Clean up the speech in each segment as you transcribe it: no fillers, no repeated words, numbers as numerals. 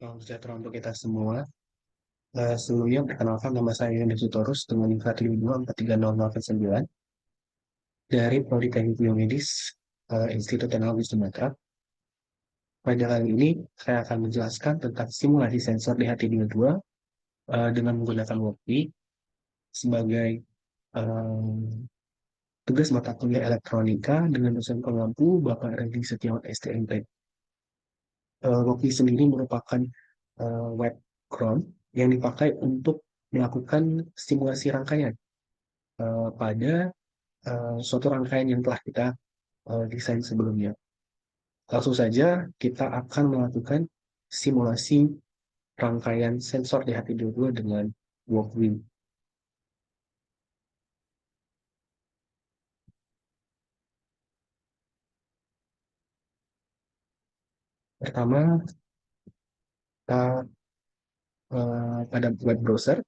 Salam sejahtera untuk kita semua. Sebelumnya, perkenalkan nama saya Yunus Torus dengan INKA 2430089 dari Prodi Teknik Biomedis Institut Teknologi Sumatera. Pada kali ini, saya akan menjelaskan tentang simulasi sensor DHT22 dengan menggunakan WOPI sebagai eh, tugas mata kuliah elektronika dengan dosen pengampu Bapak Redi Setiawan STMP. WOPI sendiri merupakan web cron yang dipakai untuk melakukan simulasi rangkaian pada suatu rangkaian yang telah kita desain sebelumnya. Langsung saja kita akan melakukan simulasi rangkaian sensor DHT22 dengan WalkWing. Pertama, kita pada web browser,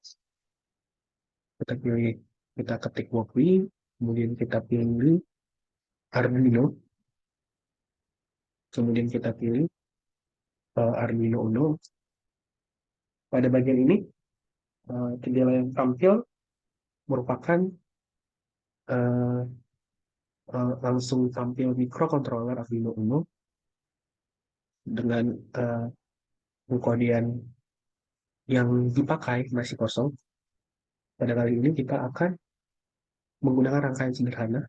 kita ketik WalkWing, kemudian kita pilih Arduino, kemudian kita pilih Arduino Uno. Pada bagian ini, jendela yang tampil merupakan uh, langsung tampil microcontroller Arduino Uno dengan pengkodean yang dipakai masih kosong. Pada kali ini kita akan menggunakan rangkaian sederhana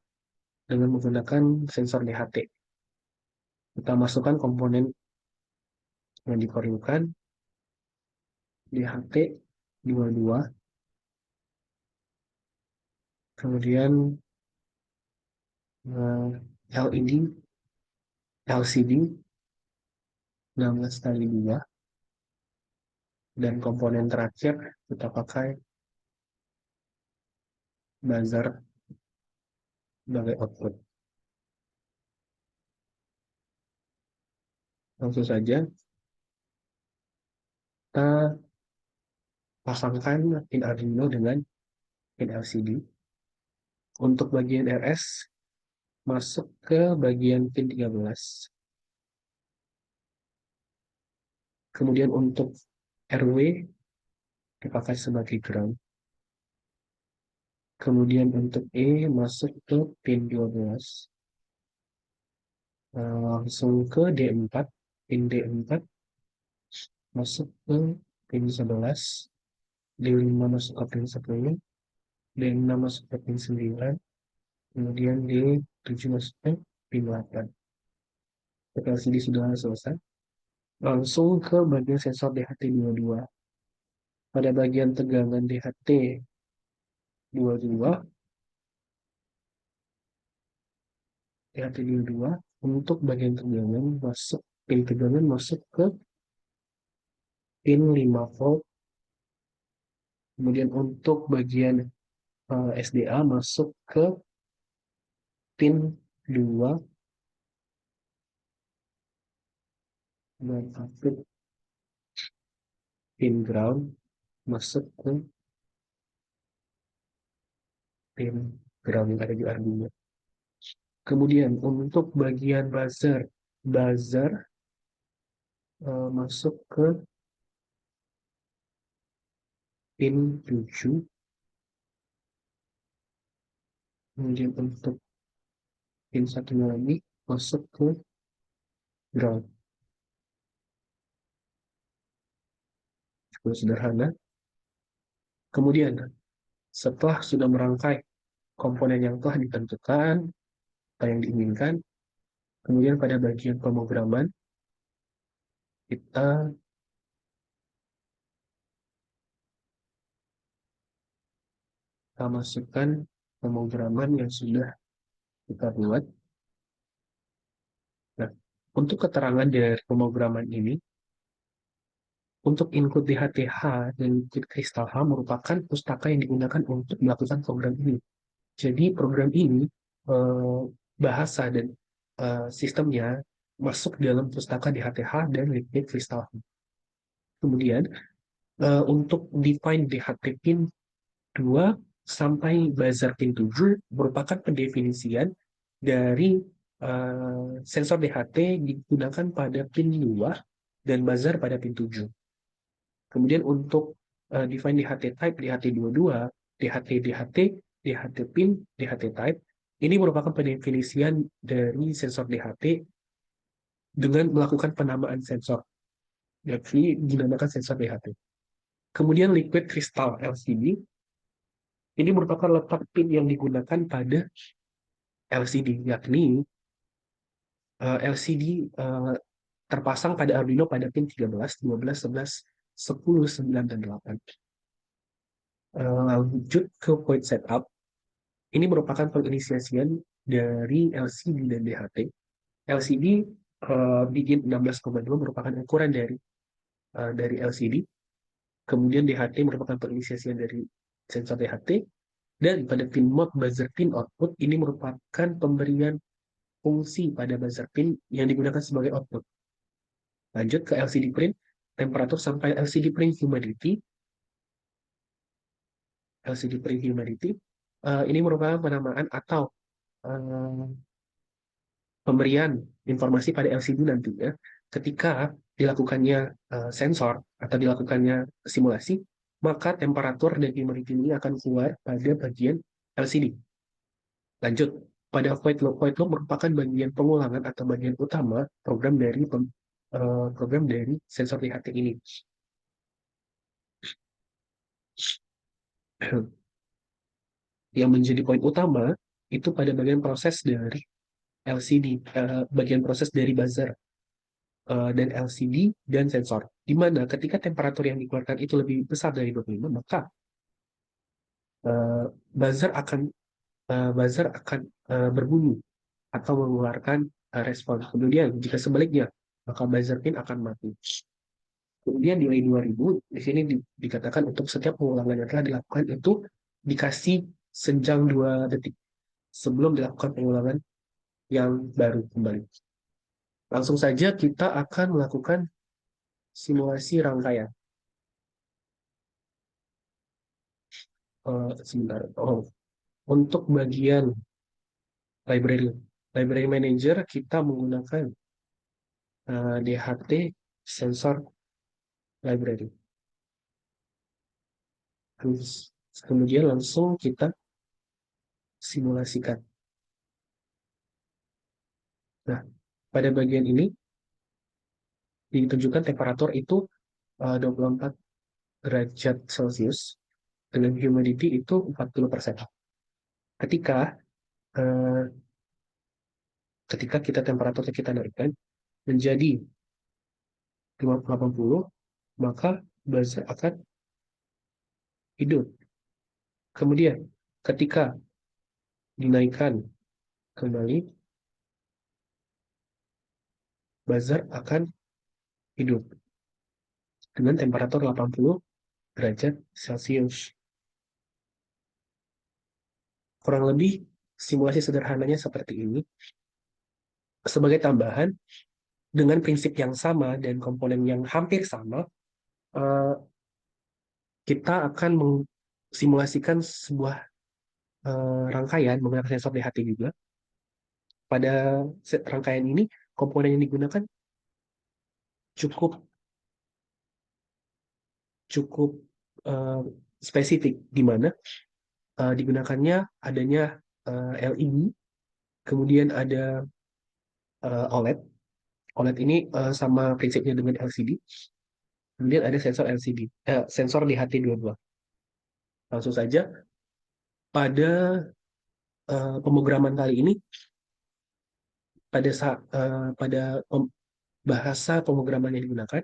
dengan menggunakan sensor DHT. Kita masukkan komponen yang diperlukan, DHT 22, kemudian LED, LCD 16 kali 2, dan komponen terakhir kita pakai buzzer sebagai output. Langsung saja kita pasangkan pin Arduino dengan pin LCD. Untuk bagian RS, masuk ke bagian pin 13. Kemudian untuk RW, dipakai sebagai ground. Kemudian untuk E, masuk ke pin 12. Langsung ke D4, pin D4, masuk ke pin 11. D5 masuk ke pin 10. D6 masuk ke pin 9. Kemudian D7 masuk ke pin 8. LCD sudah selesai. Langsung ke bagian sensor DHT22. Pada bagian tegangan DHT22, untuk bagian tegangan pin tegangan masuk ke pin 5 volt. Kemudian untuk bagian SDA masuk ke pin 2 dan output pin ground masuk ke pin ground yang ada di Arduino. Kemudian untuk bagian buzzer masuk ke pin 7. Kemudian untuk pin satunya lagi masuk ke ground. Cukup sederhana. Kemudian setelah sudah merangkai komponen yang telah ditentukan atau yang diinginkan, kemudian pada bagian pemrograman kita masukkan pemrograman yang sudah kita buat. Nah, untuk keterangan dari pemrograman ini, untuk input DHTH dan input kristal H merupakan pustaka yang digunakan untuk melakukan program ini. Jadi program ini bahasa dan sistemnya masuk dalam pustaka DHTH dan liquid kristal H. Kemudian untuk define DHT pin 2 sampai buzzer pin 7 merupakan pendefinisian dari sensor DHT digunakan pada pin 2 dan buzzer pada pin 7. Kemudian untuk define DHT type, DHT22, DHT DHT pin, DHT type, ini merupakan pendefinisian dari sensor DHT dengan melakukan penamaan sensor. Jadi dinamakan sensor DHT. Kemudian liquid crystal LCD, ini merupakan letak pin yang digunakan pada LCD, yakni LCD terpasang pada Arduino pada pin 13, 12, 11, 10, 9, dan 8. Lanjut ke point setup, ini merupakan penginisiasian dari LCD dan DHT. LCD begin 16,2 merupakan ukuran dari LCD. Kemudian DHT merupakan penginisiasian dari sensor DHT. Dan pada pin mode buzzer pin output, ini merupakan pemberian fungsi pada buzzer pin yang digunakan sebagai output. Lanjut ke LCD print, temperatur sampai LCD print humidity. LCD print humidity, ini merupakan penamaan atau pemberian informasi pada LCD nantinya ketika dilakukannya sensor atau dilakukannya simulasi, maka temperatur dan humidity ini akan keluar pada bagian LCD. Lanjut, pada void loop. Void loop merupakan bagian pengulangan atau bagian utama program dari sensor DHT ini. Yang menjadi poin utama itu pada bagian proses dari LCD, bagian proses dari buzzer dan LCD dan sensor. Di mana ketika temperatur yang dikeluarkan itu lebih besar dari 25, maka uh, buzzer akan berbunyi atau mengeluarkan respon. Kemudian jika sebaliknya, maka buzzer pin akan mati. Kemudian nilai 2000 di sini dikatakan untuk setiap pengulangan yang telah dilakukan itu dikasih senjang 2 detik sebelum dilakukan pengulangan yang baru kembali. Langsung saja kita akan melakukan simulasi rangkaian. Sebentar. Untuk bagian library library manager, kita menggunakan DHT sensor library. Kemudian langsung kita simulasikan. Nah, pada bagian ini ditunjukkan temperatur itu 24 derajat Celcius dengan humidity itu 40%. Ketika eh, ketika kita temperaturnya kita naikkan menjadi 80, maka buzzer akan hidup. Kemudian ketika dinaikkan kembali, buzzer akan hidup dengan temperatur 80 derajat Celcius. Kurang lebih simulasi sederhananya seperti ini. Sebagai tambahan, dengan prinsip yang sama dan komponen yang hampir sama, eh, kita akan simulasikan sebuah rangkaian menggunakan sensor DHT juga. Pada rangkaian ini, komponen yang digunakan cukup cukup uh, spesifik, di mana digunakannya adanya LED, kemudian ada OLED. OLED ini sama prinsipnya dengan LCD. Kemudian ada sensor LCD, sensor DHT22. Langsung saja pada pemrograman kali ini, pada bahasa pemrograman yang digunakan,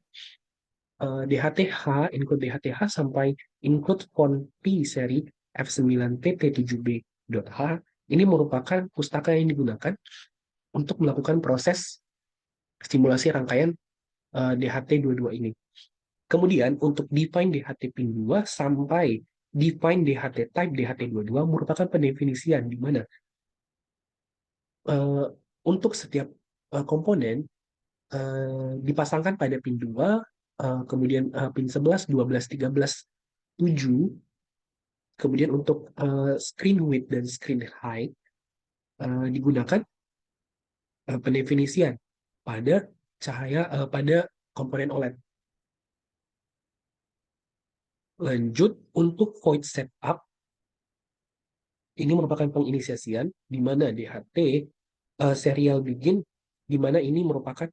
DHTH, include DHTH sampai include font P seri F9TT7B.H, ini merupakan pustaka yang digunakan untuk melakukan proses simulasi rangkaian DHT22 ini. Kemudian untuk define DHT pin 2 sampai define DHT type DHT22 merupakan pendefinisian di mana untuk setiap komponen dipasangkan pada pin 2, kemudian pin 11, 12, 13, 7, kemudian untuk screen width dan screen height digunakan pendefinisian pada pada komponen OLED. Lanjut untuk void setup, ini merupakan penginisiasian di mana DHT serial begin, di mana ini merupakan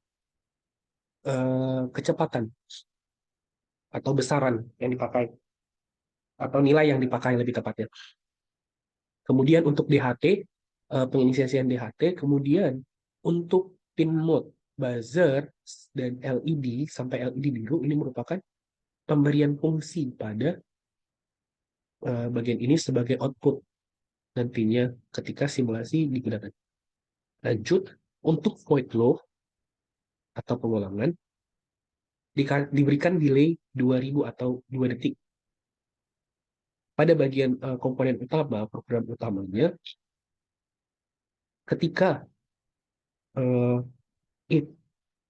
kecepatan atau besaran yang dipakai atau nilai yang dipakai lebih tepatnya. Kemudian untuk DHT, penginisiasian DHT, kemudian untuk pin mode, buzzer, dan LED sampai LED biru ini merupakan pemberian fungsi pada bagian ini sebagai output nantinya ketika simulasi digunakan. Lanjut, untuk void loop atau pengulangan, diberikan delay 2000 atau 2 detik. Pada bagian komponen utama, program utamanya, ketika uh,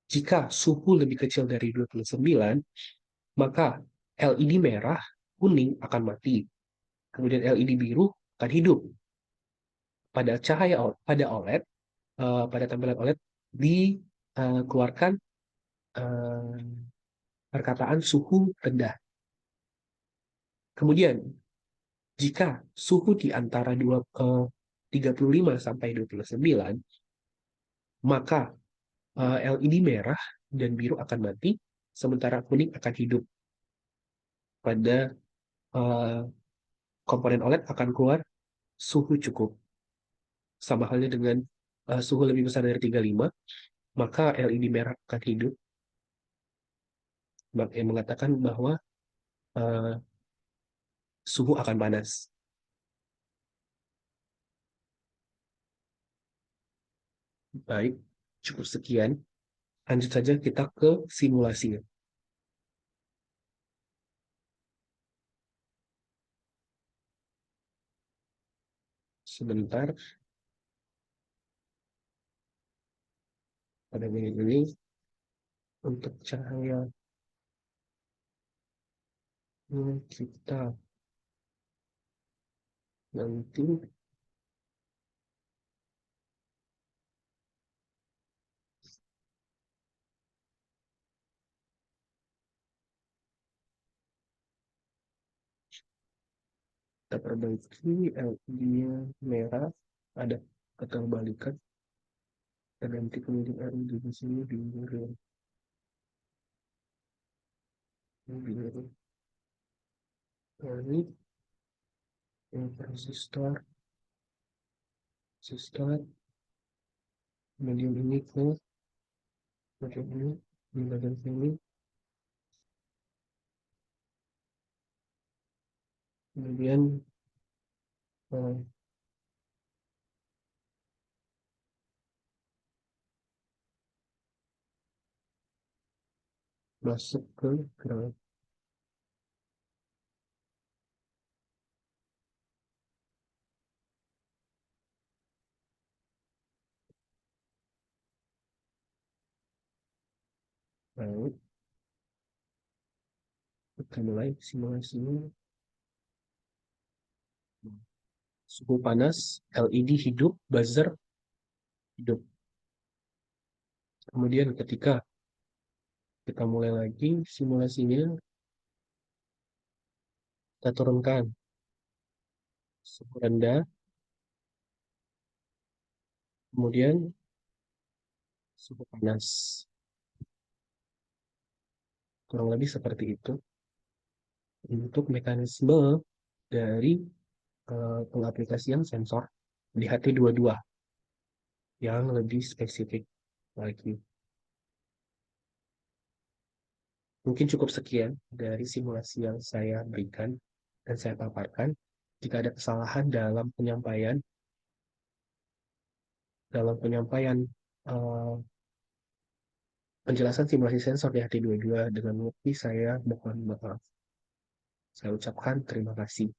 jika suhu lebih kecil dari 29, maka LED merah, kuning akan mati. Kemudian LED biru akan hidup. Pada cahaya pada OLED, pada tampilan OLED dikeluarkan uh, perkataan suhu rendah. Kemudian jika suhu di antara 35 sampai 29, maka LED merah dan biru akan mati, sementara kuning akan hidup. Pada uh, komponen OLED akan keluar suhu cukup. Sama halnya dengan suhu lebih besar dari 35, maka LED merah akan hidup, yang mengatakan bahwa uh, suhu akan panas. Baik, cukup sekian. Lanjut saja kita ke simulasinya. Sebentar, pada menit ini untuk cahaya kita nanti kita perbaiki LED-nya merah, ada keterbalikan, dan nanti kemudian LED di sini biru, biru. Ini resistor, resistor, kemudian ini ke bagian ini, di bagian sini, kemudian eh, masuk ke ground. Baik, kita mulai simulasinya. Suhu panas, LED hidup, buzzer hidup. Kemudian ketika kita mulai lagi simulasinya, kita turunkan suhu rendah, kemudian suhu panas. Kurang lebih seperti itu untuk mekanisme dari pengaplikasian sensor di HT22 yang lebih spesifik lagi. Mungkin cukup sekian dari simulasi yang saya berikan dan saya paparkan. Jika ada kesalahan dalam penyampaian uh, penjelasan simulasi sensor di HT22 dengan lebih, saya mohon maaf. Saya ucapkan terima kasih.